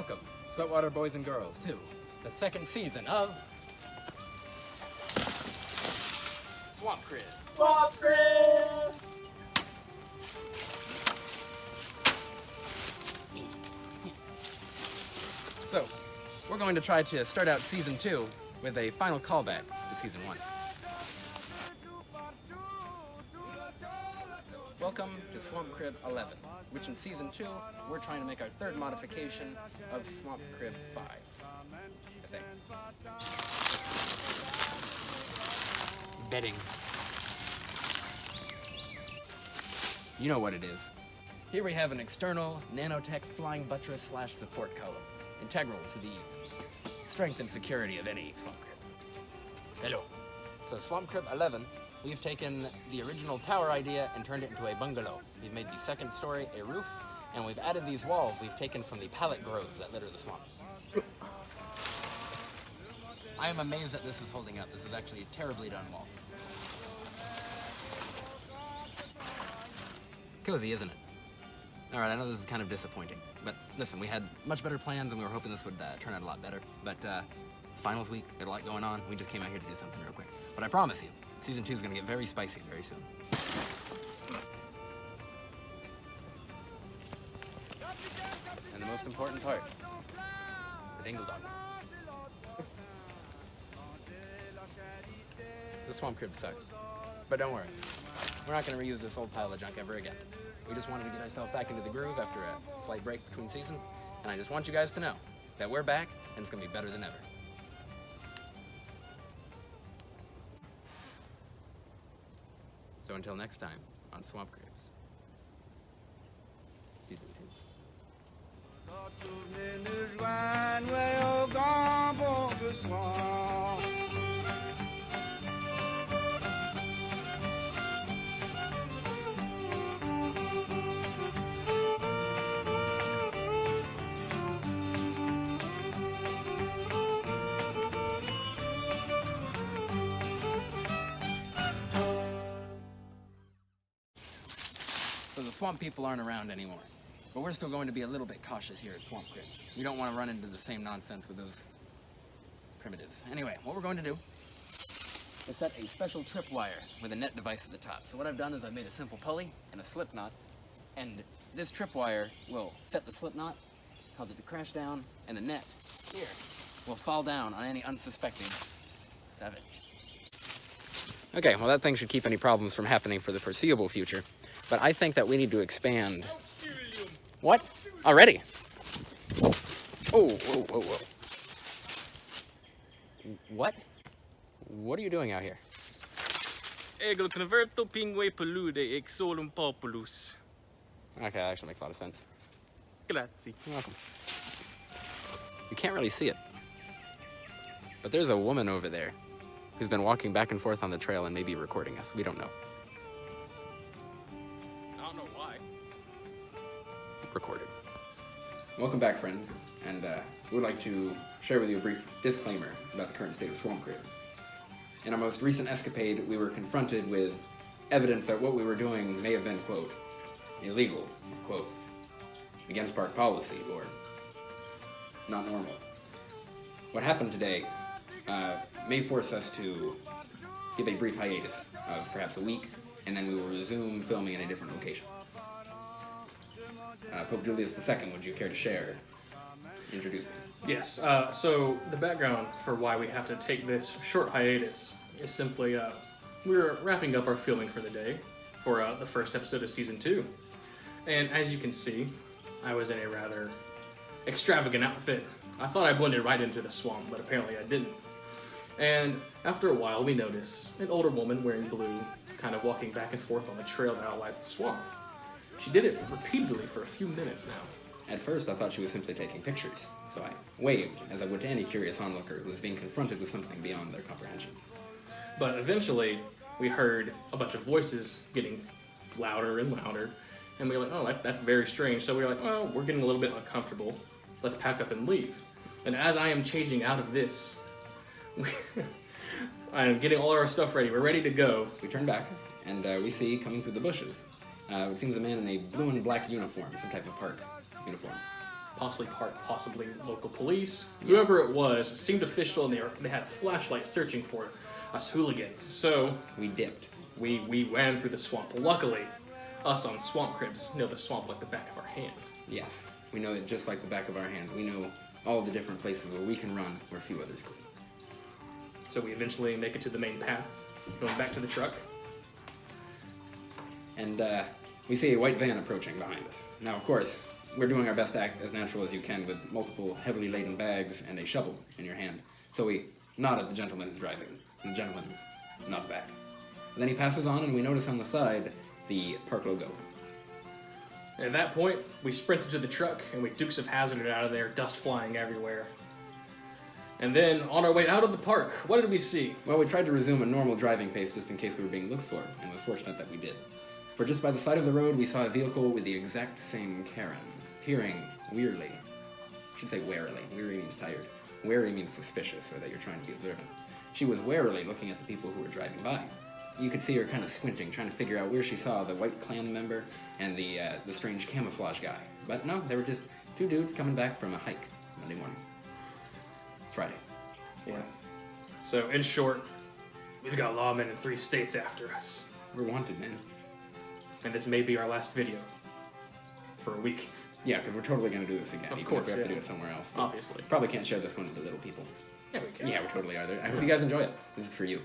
Welcome, Sweatwater Boys and Girls, to the second season of Swamp Crib. Swamp Crib! So, we're going to try to start out Season 2 with a final callback to Season 1. Welcome to Swamp Crib 11, which in Season 2, we're trying to make our third modification of Swamp Crib 5, I think. Bedding. You know what it is. Here we have an external nanotech flying buttress / support column, integral to the strength and security of any Swamp Crib. Hello. So Swamp Crib 11, we've taken the original tower idea and turned it into a bungalow. We've made the second story a roof, and we've added these walls we've taken from the pallet groves that litter the swamp. I am amazed that this is holding up. This is actually a terribly done wall. Cozy, isn't it? All right, I know this is kind of disappointing, but listen, we had much better plans and we were hoping this would turn out a lot better, but it's finals week, got a lot going on. We just came out here to do something real quick. But I promise you, Season 2 is going to get very spicy very soon. And the most important part, the dingle dog. The Swamp Crib sucks, but don't worry. We're not going to reuse this old pile of junk ever again. We just wanted to get ourselves back into the groove after a slight break between seasons, and I just want you guys to know that we're back, and it's going to be better than ever. So until next time on Swamp Cribs, Season 2. So the swamp people aren't around anymore, but we're still going to be a little bit cautious here at Swamp Cribs. We don't want to run into the same nonsense with those primitives. Anyway, what we're going to do is set a special tripwire with a net device at the top. So what I've done is I've made a simple pulley and a slip knot, and this tripwire will set the slip knot, cause it to crash down, and the net here will fall down on any unsuspecting savage. Okay, well that thing should keep any problems from happening for the foreseeable future. But I think that we need to expand. What? Already? Oh, whoa, whoa, whoa. What? What are you doing out here? Ego converto pingue pelude ex solum populus. Okay, that actually makes a lot of sense. Grazie. You're welcome. You can't really see it. But there's a woman over there who's been walking back and forth on the trail and maybe recording us. We don't know. Recorded. Welcome back, friends, and we would like to share with you a brief disclaimer about the current state of Swamp Cribs. In our most recent escapade, we were confronted with evidence that what we were doing may have been, quote, illegal, quote, against park policy, or not normal. What happened today may force us to give a brief hiatus of perhaps a week, and then we will resume filming in a different location. Pope Julius II, would you care to share? Introduce them. Yes, so the background for why we have to take this short hiatus is simply we're wrapping up our filming for the day for the first episode of Season 2. And as you can see, I was in a rather extravagant outfit. I thought I blended right into the swamp, but apparently I didn't. And after a while, we notice an older woman wearing blue kind of walking back and forth on the trail that outlines the swamp. She did it repeatedly for a few minutes now. At first, I thought she was simply taking pictures, so I waved, as I would to any curious onlooker who was being confronted with something beyond their comprehension. But eventually, we heard a bunch of voices getting louder and louder, and we were like, oh, that's very strange. So we were like, well, we're getting a little bit uncomfortable. Let's pack up and leave. And as I am changing out of this, I am getting all our stuff ready. We're ready to go. We turn back, and we see, coming through the bushes, it seems a man in a blue and black uniform, some type of park uniform. possibly park, possibly local police. Whoever it was seemed official, and they had a flashlight searching for us hooligans. So We dipped. we ran through the swamp. Luckily, us on Swamp Cribs know the swamp like the back of our hand. Yes, we know it just like the back of our hands. We know all the different places where we can run where few others could. So we eventually make it to the main path, going back to the truck. And we see a white van approaching behind us. Now, of course, we're doing our best to act as natural as you can with multiple heavily laden bags and a shovel in your hand. So we nod at the gentleman who's driving, and the gentleman nods back. And then he passes on, and we notice on the side the park logo. At that point, we sprinted to the truck, and we Dukes of Hazzard it out of there, dust flying everywhere. And then, on our way out of the park, what did we see? Well, we tried to resume a normal driving pace just in case we were being looked for, and was fortunate that we did. For just by the side of the road, we saw a vehicle with the exact same Karen, peering wearily. I should say warily. Weary means tired. Wary means suspicious, or that you're trying to be observant. She was warily looking at the people who were driving by. You could see her kind of squinting, trying to figure out where she saw the white clan member and the strange camouflage guy. But no, they were just two dudes coming back from a hike Monday morning. It's Friday. Yeah. So, in short, we've got lawmen in 3 states after us. We're wanted, man. And this may be our last video. For a week. Yeah, because we're totally going to do this again. Of even course, if we have to yeah. do it somewhere else. Obviously. Probably can't share this one with the little people. Yeah, we can. Yeah, we totally are there. I hope you guys enjoy it. This is for you.